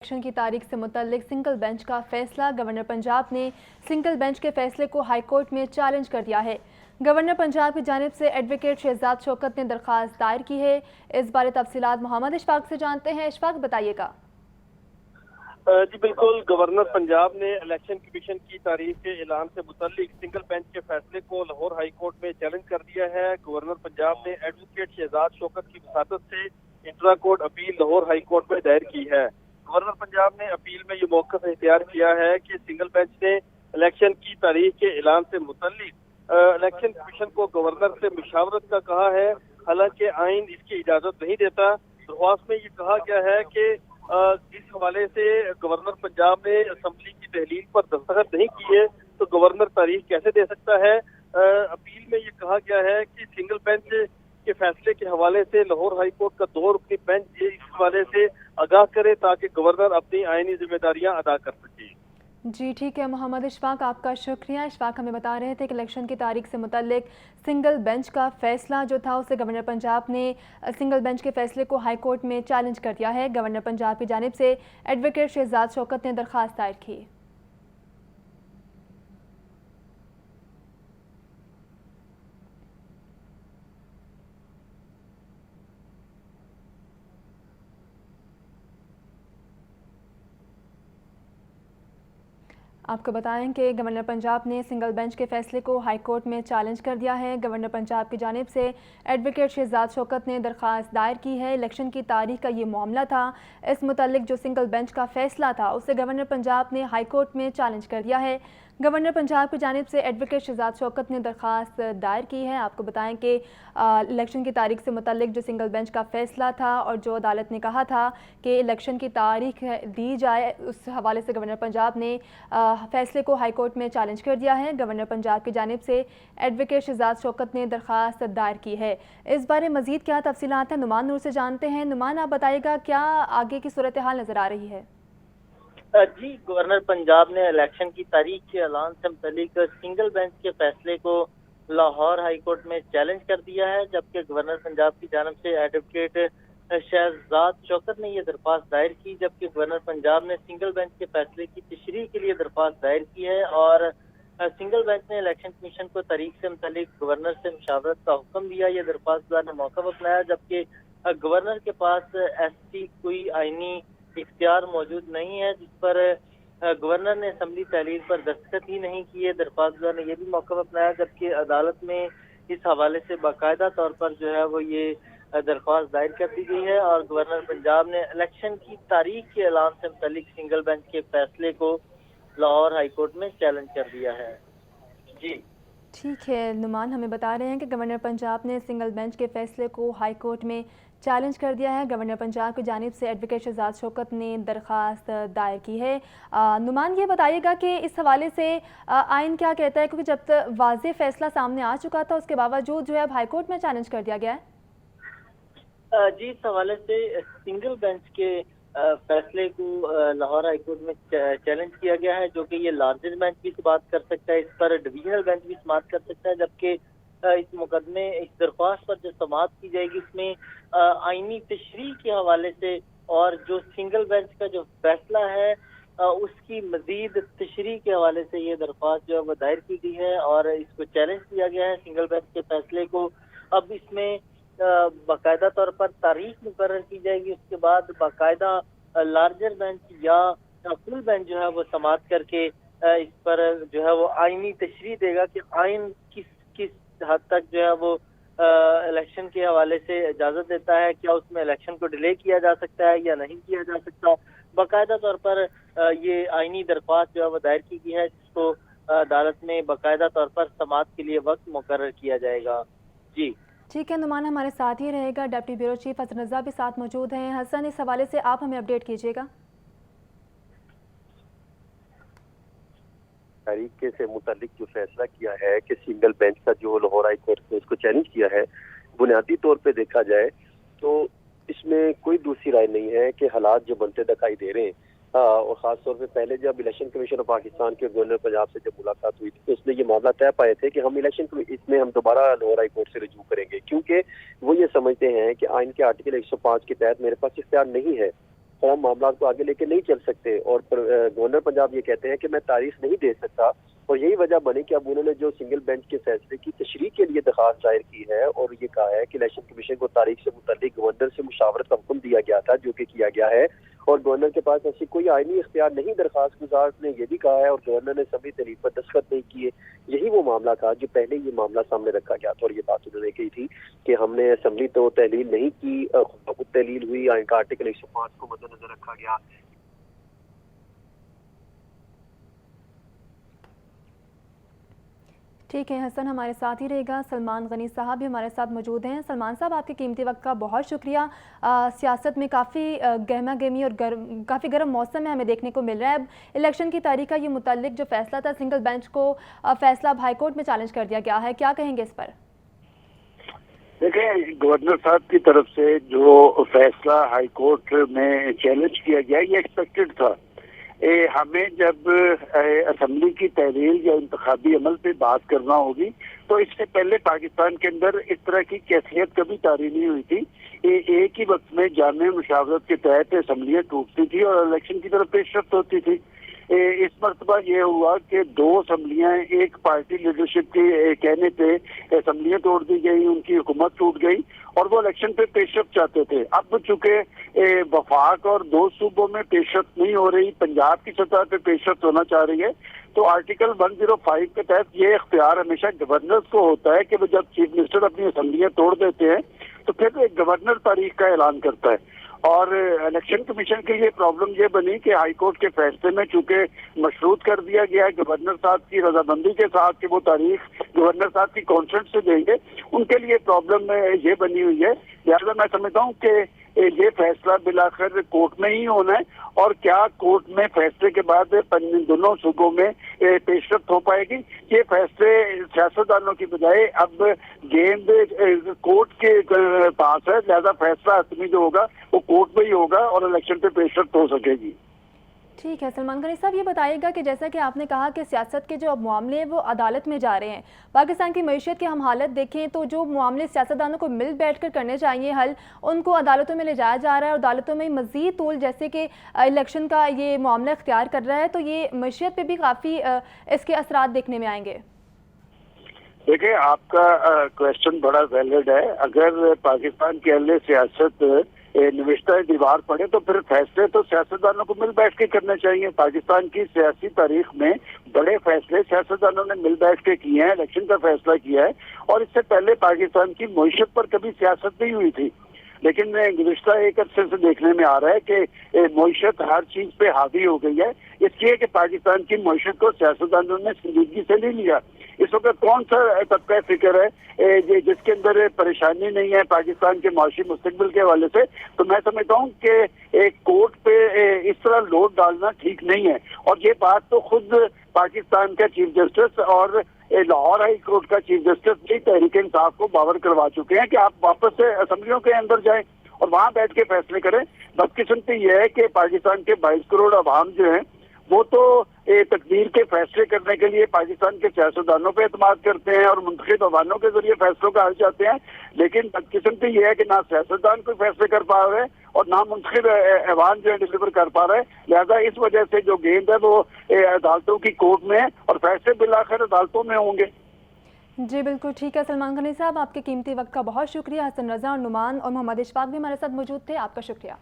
Election की तारीख से मुतल्लिक सिंगल बेंच का फैसला। गवर्नर पंजाब ने सिंगल बेंच के फैसले को हाई कोर्ट में चैलेंज कर दिया है। गवर्नर पंजाब की जानिब से एडवोकेट शहजाद शौकत ने दरख्वास्त दायर की है। इस बारे तफसीलात मोहम्मद इशफाक से जानते हैं। इशफाक, बताइएगा। जी बिल्कुल, गवर्नर पंजाब ने इलेक्शन कमीशन की तारीख के ऐलान से मुतल्लिक सिंगल बेंच के फैसले को लाहौर हाई कोर्ट में चैलेंज कर दिया है। गवर्नर पंजाब ने एडवोकेट शहजाद शौकत की वसातत से intra court appeal Lahore high court में दायर की है। गवर्नर पंजाब ने अपील में ये मौक़िफ़ इख्तियार किया है कि सिंगल बेंच ने इलेक्शन की तारीख के ऐलान से मुतल्लिक इलेक्शन कमीशन को गवर्नर से मुशावरत का कहा है, हालांकि आइन इसकी इजाजत नहीं देता। दरख्वास्त में ये कहा गया है कि इस हवाले से गवर्नर पंजाब ने असम्बली की तहलील पर दस्तखत नहीं किए तो गवर्नर तारीख कैसे दे सकता है। अपील में ये कहा गया है कि सिंगल बेंच के फैसले के हवाले से लाहौर हाई कोर्ट का दौर अपनी बेंच इस हवाले से आगाह करे ताकि गवर्नर अपनी आईनी जिम्मेदारियां अदा कर सके। जी ठीक है मोहम्मद इशफाक, आपका शुक्रिया। इशफाक हमें बता रहे थे कि इलेक्शन की तारीख से मुतल्लिक सिंगल बेंच का फैसला जो था उसे गवर्नर पंजाब ने सिंगल बेंच के फैसले को हाई कोर्ट में चैलेंज कर दिया है। गवर्नर पंजाब की जानिब से एडवोकेट शहजाद शौकत ने दरख्वास्त दायर की। आपको बताएं कि गवर्नर पंजाब ने सिंगल बेंच के फैसले को हाई कोर्ट में चैलेंज कर दिया है। गवर्नर पंजाब की जानिब से एडवोकेट शहजाद शौकत ने दरख्वास्त दायर की है। इलेक्शन की तारीख का ये मामला था। इस मुतालिक जो सिंगल बेंच का फैसला था उसे गवर्नर पंजाब ने हाई कोर्ट में चैलेंज कर दिया है। गवर्नर पंजाब की जानिब से एडवोकेट शहजाद शौकत ने दरख्वास्त दायर की है। आपको बताएं कि इलेक्शन की तारीख से मुतल्लिक जो सिंगल बेंच का फैसला था और जो अदालत ने कहा था कि इलेक्शन की तारीख दी जाए, उस हवाले से गवर्नर पंजाब ने फैसले को हाई कोर्ट में चैलेंज कर दिया है। गवर्नर पंजाब की जानिब से एडवोकेट शहजाद शौकत ने दरख्वास्त दायर की है। इस बारे मजीद क्या तफसीलात हैं, नुमान नूर से जानते हैं। नुमान, आप बताइएगा क्या आगे की सूरत हाल नजर आ रही है? जी, गवर्नर पंजाब ने इलेक्शन की तारीख के ऐलान से मुतालिक सिंगल बेंच के फैसले को लाहौर हाई कोर्ट में चैलेंज कर दिया है, जबकि गवर्नर पंजाब की जानिब से एडवोकेट शहजाद शौकत ने यह दरख्वास्त दायर की, जबकि गवर्नर पंजाब ने सिंगल बेंच के फैसले की तशरीह के लिए दरख्वास्त दायर की है। और सिंगल बेंच ने इलेक्शन कमीशन को तारीख से मुतालिक गवर्नर से मुशावरत का हुक्म दिया। यह दरख्वास्तदार ने मौका अपनाया, जबकि गवर्नर के पास ऐसी कोई आईनी इख्तियार मौजूद नहीं है जिस पर गवर्नर ने असम्बली तहलील पर दस्तखत ही नहीं किए। दरख्वास्तदार ने यह भी मौका अपनाया, जबकि अदालत में इस हवाले से बाकायदा तौर पर जो है वो ये दरख्वास्त दायर कर दी गई है। और गवर्नर पंजाब ने इलेक्शन की तारीख के ऐलान से मुतालिक सिंगल बेंच के फैसले को लाहौर हाई कोर्ट में चैलेंज कर दिया है। जी ठीक है, नुमान हमें बता रहे हैं कि गवर्नर पंजाब ने सिंगल बेंच के फैसले को हाई कोर्ट में चैलेंज कर दिया है। गवर्नर पंजाब की जानिब से एडवोकेट शहजाद शौकत ने दरख्वास्त दायर की है। नुमान, ये बताइएगा कि इस हवाले से आइन क्या कहता है, क्योंकि जब तक वाज़ेह फैसला सामने आ चुका था उसके बावजूद जो है अब हाई कोर्ट में चैलेंज कर दिया गया है। जी, इस हवाले से सिंगल बेंच के फैसले को लाहौर हाई कोर्ट में चैलेंज किया गया है, जो कि ये लार्जर बेंच भी समाअत कर सकता है, इस पर डिवीजनल बेंच भी समाअत कर सकता है। जबकि इस मुकदमे इस दरख्वास्त पर जो समाअत की जाएगी उसमें आईनी तशरीह के हवाले से और जो सिंगल बेंच का जो फैसला है उसकी मजीद तशरीह के हवाले से ये दरख्वास्त जो है वो दायर की गई है और इसको चैलेंज किया गया है सिंगल बेंच के फैसले को। अब इसमें बाकायदा तौर पर तारीख मुकर्रर की जाएगी, उसके बाद बाकायदा लार्जर बेंच या फुल बेंच जो है वो समाअत करके इस पर जो है वो आईनी तशरीह देगा कि आइन किस किस हद तक जो है वो इलेक्शन के हवाले से इजाजत देता है, क्या उसमें इलेक्शन को डिले किया जा सकता है या नहीं किया जा सकता। बाकायदा तौर पर ये आईनी दरख्वास्त जो है वो दायर की गई है, जिसको अदालत में बाकायदा तौर पर समाअत के लिए वक्त मुकर्रर किया जाएगा। जी ठीक है, नुमान हमारे साथ ही रहेगा। Deputy bureau chief Hasan Raza भी साथ मौजूद हैं। हसन, इस हवाले से आप हमें अपडेट कीजिएगा। तरीके से मुतालिक जो फैसला किया है कि सिंगल बेंच का जो लाहौर हाई कोर्ट ने इसको चैलेंज किया है, बुनियादी तौर पे देखा जाए तो इसमें कोई दूसरी राय नहीं है कि हालात जो बनते दिखाई दे रहे हैं। और ख़ास तौर पे पहले जब इलेक्शन कमीशन ऑफ पाकिस्तान के गवर्नर पंजाब से जब मुलाकात हुई थी तो उसने ये मामला तय पाए थे कि हम इसमें हम दोबारा लाहौर हाई कोर्ट से रजू करेंगे, क्योंकि वो ये समझते हैं कि आइन के आर्टिकल 105 के तहत मेरे पास इख्तियार नहीं है कौम मामला को आगे लेके नहीं चल सकते। और गवर्नर पंजाब ये कहते हैं कि मैं तारीख नहीं दे सकता, और यही वजह बनी कि अब उन्होंने जो सिंगल बेंच के फैसले की तशरीह के लिए दरखास्त दायर की है और ये कहा है कि इलेक्शन कमीशन को तारीख से मुतालिक गवर्नर से मुशावरत का हुक्म दिया गया था, जो कि किया गया है, और गवर्नर के पास ऐसी कोई आईनी इख्तियार नहीं। दरखास्त गुजार ने यह भी कहा है और गवर्नर ने असम्बली तहरीर पर दस्तखत नहीं किए। यही वो मामला था जो पहले ये मामला सामने रखा गया था, और ये बात उन्होंने कही थी कि हमने असम्बली तो तहलील नहीं की, खुद तहलील हुई, आइन का आर्टिकल 105 को मद्देनजर रखा गया। ठीक है हसन, हमारे साथ ही रहेगा। सलमान गनी साहब भी हमारे साथ मौजूद हैं। सलमान साहब, आपके कीमती वक्त का बहुत शुक्रिया। सियासत में काफ़ी गहमा गहमी और काफ़ी गर्म मौसम है हमें देखने को मिल रहा है। अब इलेक्शन की तारीख का ये मुतालिक जो फैसला था, सिंगल बेंच को फैसला अब हाईकोर्ट में चैलेंज कर दिया गया है, क्या कहेंगे इस पर? देखें, गवर्नर साहब की तरफ से जो फैसला हाईकोर्ट में चैलेंज किया गया ये एक्सपेक्टेड था। हमें जब असम्बली की तहरीर या इंतखाबी अमल पे बात करना होगी तो इससे पहले पाकिस्तान के अंदर इस तरह की कैफियत कभी तारी नहीं हुई थी। एक ही वक्त में जामे मुशावरत के तहत असम्बलियाँ टूटती थी और इलेक्शन की तरफ पेशरफ्त होती थी। इस मरतबा ये हुआ कि दो असम्बलियाँ एक पार्टी लीडरशिप के कहने पे असम्बलियाँ तोड़ दी गई, उनकी हुकूमत टूट गई और वो इलेक्शन पे पेशरफ्त चाहते थे। अब चूंकि वफाक और दो सूबों में पेशरफ्त नहीं हो रही, पंजाब की सतह पे पेशरफ्त होना चाह रही है, तो आर्टिकल 105 के तहत ये इख्तियार हमेशा गवर्नर को होता है कि वो जब चीफ मिनिस्टर अपनी असम्बलियाँ तोड़ देते हैं तो फिर एक गवर्नर तारीख का ऐलान करता है। और इलेक्शन कमीशन के लिए प्रॉब्लम ये बनी कि हाईकोर्ट के फैसले में चूंकि मशरूत कर दिया गया है गवर्नर साहब की रजामंदी के साथ कि वो तारीख गवर्नर साहब की कॉन्सेंट से देंगे, उनके लिए प्रॉब्लम ये बनी हुई है। लिहाजा मैं समझता हूँ कि ये फैसला बिलाखिर कोर्ट में ही होना है, और क्या कोर्ट में फैसले के बाद दोनों सूबों में पेशरफ्त हो पाएगी। ये फैसले सियासतदानों की बजाय अब गेंद कोर्ट के पास है, लिहाजा फैसला हतमी जो होगा वो कोर्ट में ही होगा और इलेक्शन पे पेशरफ्त हो सकेगी। ठीक है सलमान गनी साहब, ये बताइएगा कि जैसा कि आपने कहा कि सियासत के जो अब मामले हैं वो अदालत में जा रहे हैं, पाकिस्तान की मईशत की हम हालत देखें तो जो मामले सियासतदानों को मिल बैठकर करने चाहिए हल, उनको अदालतों में ले जाया जा रहा है और अदालतों में मज़ीद तूल जैसे कि इलेक्शन का ये मामला इख्तियार कर रहा है, तो ये मईशत पर भी काफ़ी इसके असरात देखने में आएंगे। देखिए, आपका क्वेश्चन बड़ा वैलिड है। अगर पाकिस्तान के अहले सियासत निविष्टा दीवार पड़े तो फिर फैसले तो सियासतदानों को मिल बैठ के करने चाहिए। पाकिस्तान की सियासी तारीख में बड़े फैसले सियासतदानों ने मिल बैठ के किए हैं, इलेक्शन का फैसला किया है, और इससे पहले पाकिस्तान की मईशत पर कभी सियासत नहीं हुई थी। लेकिन गुज़िश्ता एक अरसे से देखने में आ रहा है कि मईशत हर चीज पे हावी हो गई है, इसलिए कि पाकिस्तान की मईशत को सियासतदानों ने संजीदगी से नहीं लिया। इस वक्त कौन सा तबका फिक्र है जिसके अंदर परेशानी नहीं है पाकिस्तान के माशी मुस्तकबिल के हवाले से। तो मैं समझता हूँ कि एक कोर्ट पे इस तरह लोड डालना ठीक नहीं है, और ये बात तो खुद पाकिस्तान का चीफ जस्टिस और लाहौर हाई कोर्ट का चीफ जस्टिस भी तहरीक इंसाफ को बावर करवा चुके हैं कि आप वापस से असम्बलियों के अंदर जाएं और वहां बैठ के फैसले करें। बदकिस्मती यह है कि पाकिस्तान के 22 करोड़ अवाम जो हैं वो तो तकदीर के फैसले करने के लिए पाकिस्तान के सियासतदानों पे एतमाद करते हैं और मुंतखब अवानों के जरिए फैसलों का हल चाहते हैं, लेकिन बदकिस्मती यह है कि ना सियासतदान कोई फैसले कर पा रहे हैं और ना मुंतखब अवान जो है डिलीवर कर पा रहे हैं। लिहाजा इस वजह से जो गेंद है वो अदालतों की कोर्ट में है और फैसले बिलाखिर अदालतों में होंगे। जी बिल्कुल ठीक है सलमान गनी साहब, आपके कीमती वक्त का बहुत शुक्रिया। हसन रजा और नुमान और मोहम्मद इशफाक भी हमारे साथ मौजूद थे, आपका शुक्रिया।